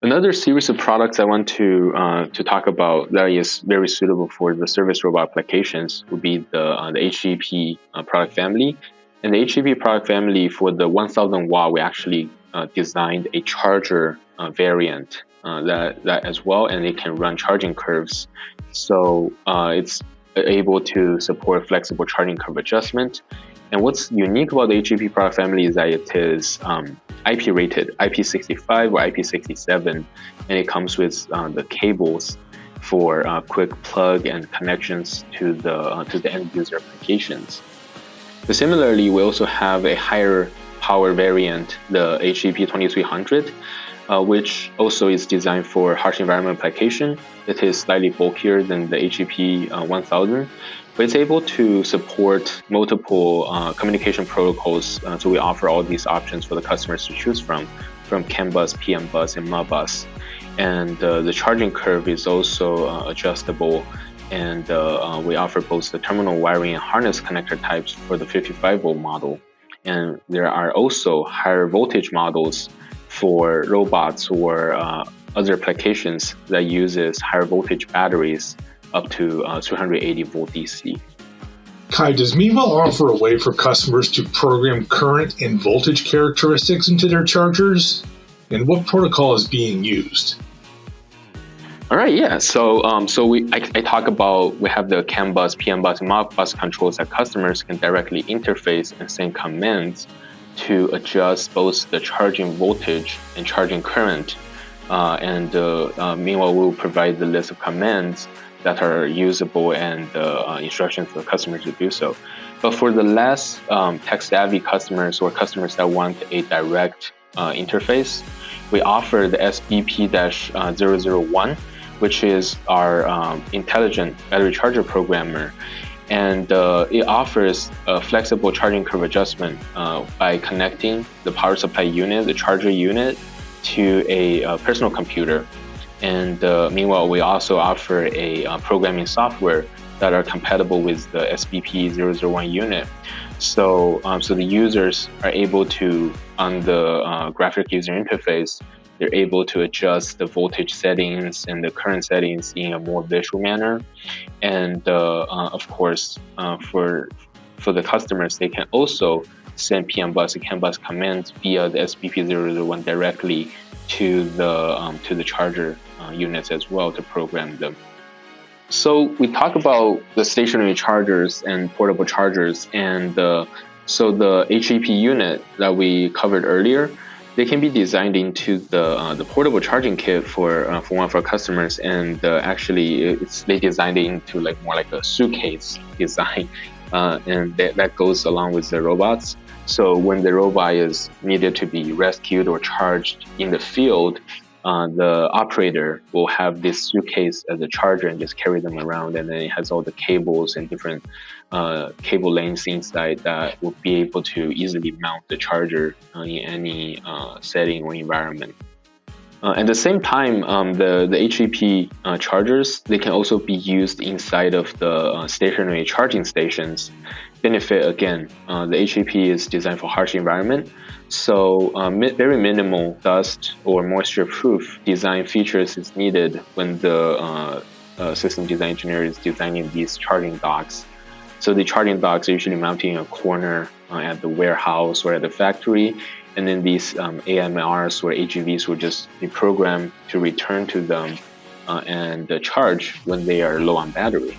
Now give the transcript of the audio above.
Another series of products I want to talk about that is very suitable for the service robot applications would be the HEP product family. And the HEP product family for the 1000 watt, we actually designed a charger variant that as well, and it can run charging curves. So it's able to support flexible charging curve adjustment. And what's unique about the HEP product family is that it is IP rated, IP65 or IP67, and it comes with the cables for quick plug and connections to the end user applications. So similarly, we also have a higher power variant, the HEP 2300, which also is designed for harsh environment application. It is slightly bulkier than the HEP 1000, but it's able to support multiple communication protocols. So we offer all these options for the customers to choose from CAN bus, PM bus, and Modbus. And the charging curve is also adjustable. And we offer both the terminal wiring and harness connector types for the 55 volt model. And there are also higher voltage models for robots or other applications that uses higher voltage batteries up to 280 volt DC. Kai, does Meanwhile offer a way for customers to program current and voltage characteristics into their chargers? And what protocol is being used? All right, yeah. So I talk about, we have the CAN bus, PM bus, and Modbus controls that customers can directly interface and send commands to adjust both the charging voltage and charging current. Meanwhile, we'll provide the list of commands that are usable and instructions for the customer to do so. But for the less tech-savvy customers or customers that want a direct interface, we offer the SBP-001, which is our intelligent battery charger programmer. And it offers a flexible charging curve adjustment by connecting the power supply unit, the charger unit, to a personal computer. And meanwhile, we also offer a programming software that are compatible with the SBP-001 unit. So the users are able to, on the graphic user interface, they're able to adjust the voltage settings and the current settings in a more visual manner. And of course, for the customers, they can also send PM bus and CAN bus commands via the SBP-001 directly to the charger units as well to program them. So we talk about the stationary chargers and portable chargers, and so the HEP unit that we covered earlier, they can be designed into the portable charging kit for one of our customers, and actually they designed it into more like a suitcase design, and that goes along with the robots. So when the robot is needed to be rescued or charged in the field, the operator will have this suitcase as a charger and just carry them around, and then it has all the cables and different cable lanes inside that will be able to easily mount the charger in any setting or environment. At the same time, the HEP chargers, they can also be used inside of the stationary charging stations. Benefit again, the HEP is designed for harsh environment, so very minimal dust or moisture proof design features is needed when the system design engineer is designing these charging docks. So the charging docks are usually mounted in a corner at the warehouse or at the factory, and then these AMRs or AGVs will just be programmed to return to them and charge when they are low on battery.